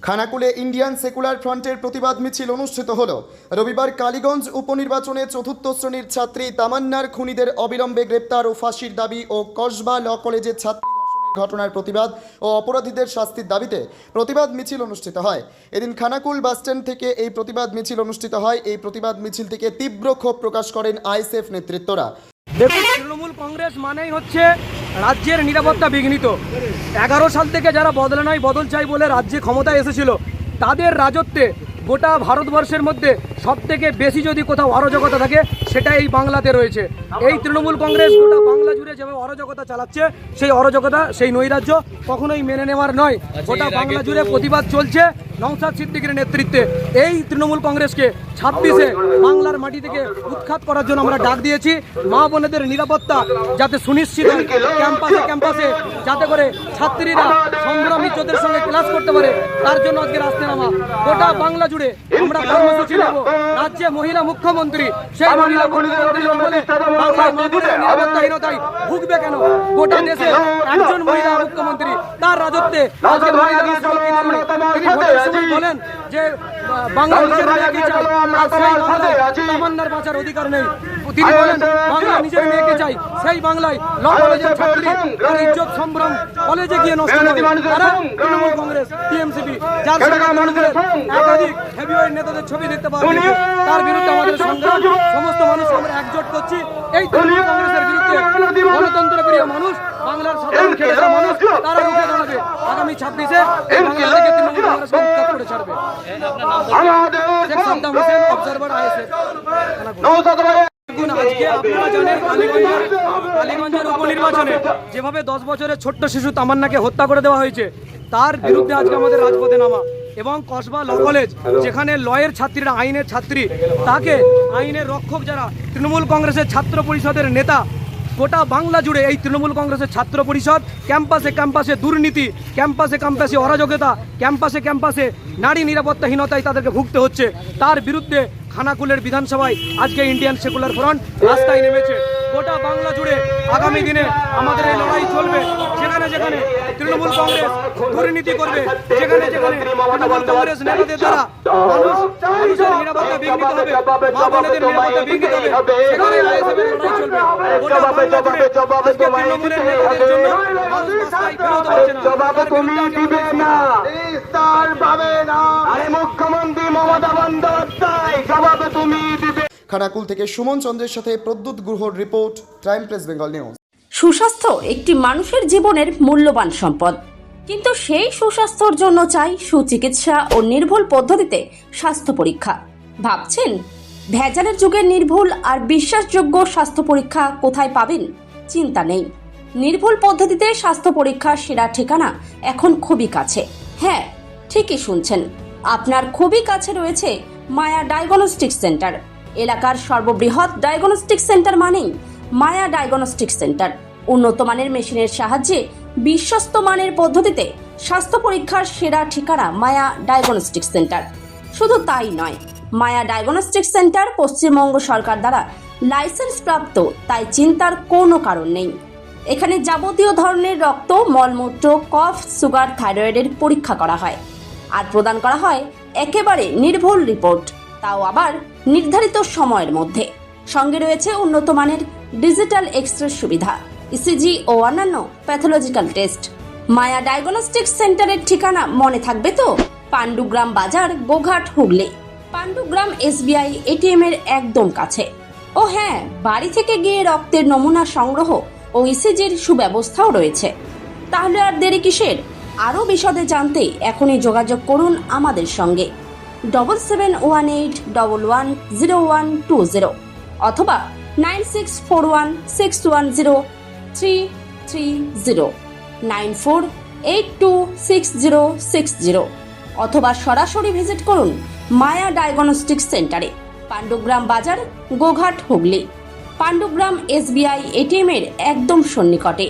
খানাকুলে Indian secular ফ্রন্টের প্রতিবাদ মিছিল অনুষ্ঠিত হলো। রবিবার কালীগঞ্জ উপনির্বাচনে চতুর্থ শ্রেণীর ছাত্রী তামান্নার খুনিদের অবিলম্বে গ্রেপ্তার ও ফাঁসির দাবি ও কসবা ল কলেজের ছাত্রী ধর্ষণের ঘটনার প্রতিবাদ ও অপরাধীদের শাস্তির দাবিতে প্রতিবাদ মিছিল অনুষ্ঠিত হয়। এদিন খানাকুল বাসস্ট্যান্ড থেকে এই প্রতিবাদ মিছিল অনুষ্ঠিত হয়। এই প্রতিবাদ মিছিল থেকে তীব্র ক্ষোভ প্রকাশ করেন আইএসএফ নেতৃত্বরা। দেখুন, তৃণমূল কংগ্রেস মানেই হচ্ছে রাজ্যের নিরাপত্তা বিঘ্নিত। 11 সাল থেকে যারা বদল নয় বদল চাই বলে রাজ্যে ক্ষমতায় এসেছিল, তাদের রাজত্বে গোটা ভারতবর্ষের মধ্যে সবথেকে বেশি যদি কোথাও অরাজকতা থাকে সেটা এই বাংলাতে রয়েছে। এই তৃণমূল কংগ্রেস গোটা বাংলা জুড়ে যেভাবে অরাজকতা চালাচ্ছে, সেই অরাজকতা, সেই নৈরাজ্য কখনোই মেনে নেওয়ার নয়। গোটা বাংলা জুড়ে প্রতিবাদ চলছে নওশাদ সিদ্দিকীর নেতৃত্বে। এই তৃণমূল কংগ্রেসকে 26-এ বাংলার মাটি থেকে উৎখাত করার জন্য আমরা ডাক দিয়েছি। মা বোনেদের নিরাপত্তা যাতে সুনিশ্চিত হয় ক্যাম্পাসে ক্যাম্পাসে, যাতে করে ছাত্রীরা সংগ্রামী যোদ্ধাদের সঙ্গে ক্লাস করতে পারে, তার জন্য আজকে রাস্তায় নামা। গোটা বাংলা জুড়ে আমরা কর্মসূচি নেব। রাজ্যে মহিলা মুখ্যমন্ত্রী, সেই মহিলা মুখ্যমন্ত্রী বলে বাংলার মাগুরের নিরাপত্তাহীনতায় ভুগবে কেন? গোটা দেশে একজন মহিলা মুখ্যমন্ত্রী, তার রাজত্বে আজকে মহিলারা সুরক্ষিত নয়। তিনি ভোটের সময় বলেন যে বাংলা নিজের মেয়েকে চাই, আর সেই বাংলায় তামান্নার বাঁচার অধিকার নেই। তিনি বলেন বাংলা নিজের মেয়েকে চাই, সেই বাংলায় ল কলেজের ছাত্রী তার ইজ্জত সম্ভ্রম কলেজে গিয়ে নষ্ট হবে। তারা তৃণমূল কংগ্রেস, টিএমসিপি, যার সঙ্গে তৃণমূলের একাধিক হেভিওয়েট নেতাদের ছবি দেখতে পাওয়া গেছে, তার বিরুদ্ধে আমাদের সংগ্রাম। সমস্ত মানুষ আমরা একজোট করছি এই তৃণমূল কংগ্রেসের বিরুদ্ধে। গণতন্ত্র প্রিয় মানুষ, বাংলার সাধারণ খেটেখাওয়া মানুষ, তারা রুখে দাঁড়াবে। আগামী 26-এ এই বাংলা থেকে তৃণমূল কংগ্রেসকে উৎখাত করে ছাড়বে। Sheikh Saddam Hossain, observer, ISF. আজকে আপনারা জানেন কালীগঞ্জের উপনির্বাচনে যেভাবে 10 বছরের ছোট্ট শিশু তামান্নাকে হত্যা করে দেওয়া হয়েছে, তার বিরুদ্ধে আজকে আমাদের রাজপথে নামা। এবং কসবা ল কলেজ, যেখানে লয়ের ছাত্রীরা আইনের ছাত্রী, তাকে আইনের রক্ষক যারা তৃণমূল কংগ্রেসের ছাত্র পরিষদের নেতা, গোটা বাংলা জুড়ে এই তৃণমূল কংগ্রেসের ছাত্র পরিষদ ক্যাম্পাসে ক্যাম্পাসে দুর্নীতি, ক্যাম্পাসে ক্যাম্পাসে অরাজকতা, ক্যাম্পাসে ক্যাম্পাসে নারী নিরাপত্তাহীনতায় তাদেরকে ভুগতে হচ্ছে। তার বিরুদ্ধে খানাকুলের বিধানসভায় আজকে ইন্ডিয়ান সেকুলার ফ্রন্ট রাস্তায় নেমেছে। গোটা বাংলা জুড়ে আগামী দিনে আমাদের এই লড়াই চলবে। যেখানে যেখানে তৃণমূল কংগ্রেস দুর্নীতি করবে, যেখানে যেখানে তৃণমূল কংগ্রেস নেতাদের দ্বারা মানুষের নিরাপত্তা বিঘ্নিত হবে, মা বোনেদের নিরাপত্তা বিঘ্নিত হবে, সেখানে আইএসএফের লড়াই চলবে। গোটা বাংলা জুড়ে আজকে তৃণমূলের নেতাদের জন্য মানুষ রাস্তায় বেরোতে পারছে না। মুখ্যমন্ত্রী মমতা বন্দ্যোপাধ্যায় জবাব তুমি দিবে। খানাকুল থেকে সুমন চন্দ্রের সাথে প্রদ্যুৎ গুহর report, time press Bengal news. সুস্বাস্থ্য একটি মানুষের জীবনের মূল্যবান সম্পদ, কিন্তু সেই সুস্বাস্থ্যের জন্য চাই সুচিকিৎসা ও নির্ভুল পদ্ধতিতে স্বাস্থ্য পরীক্ষা। ভাবছেন ভেজালের যুগে নির্ভুল আর বিশ্বাসযোগ্য স্বাস্থ্য পরীক্ষা কোথায় পাবেন? চিন্তা নেই, নির্ভুল পদ্ধতিতে স্বাস্থ্য পরীক্ষার সেরা ঠিকানা এখন খুবই কাছে। হ্যাঁ, ঠিকই শুনছেন, আপনার খুবই কাছে রয়েছে মায়া ডায়াগনস্টিক সেন্টার। এলাকার সর্ববৃহৎ ডায়াগনস্টিক সেন্টার মানেই মায়া ডায়াগনস্টিক সেন্টার। উন্নত মানের মেশিনের সাহায্যে বিশ্বস্ত মানের পদ্ধতিতে স্বাস্থ্য পরীক্ষার সেরা ঠিকানা মায়া ডায়াগনস্টিক সেন্টার। শুধু তাই নয়, মায়া ডায়াগনস্টিক সেন্টার পশ্চিমবঙ্গ সরকার দ্বারা লাইসেন্স প্রাপ্ত, তাই চিন্তার কোনো কারণ নেই। এখানে যাবতীয় ধরনের রক্ত, মলমূত্র, কফ, সুগার, থাইরয়েডের পরীক্ষা করা হয় আর প্রদান করা হয় একেবারে নির্ভুল রিপোর্ট, তাও আবার নির্ধারিত সময়ের মধ্যে। সঙ্গে রয়েছে উন্নত মানের ডিজিটাল এক্স-রে সুবিধা, ইসিজি ও অন্যান্য প্যাথোলজিক্যাল টেস্ট। মায়া ডায়াগনস্টিক সেন্টারের ঠিকানা মনে থাকবে তো? পাণ্ডুগ্রাম বাজার, গোঘাট, হুগলি। পাণ্ডুগ্রাম এসবিআই এটিএম এর একদম কাছে। ও হ্যাঁ, বাড়ি থেকে গিয়ে রক্তের নমুনা সংগ্রহ ও ইসিজির সুব্যবস্থাও রয়েছে। তাহলে আর দেরি কিসের? আরও বিশদে জানতে এখনই যোগাযোগ করুন আমাদের সঙ্গে 7718110120 অথবা 9641610330, 94826060 অথবা সরাসরি ভিজিট করুন মায়া ডায়াগনস্টিক সেন্টারে, পাণ্ডুগ্রাম বাজার, গোঘাট, হুগলি। পাণ্ডুগ্রাম এসবিআই এটিএম এর একদম সন্নিকটে।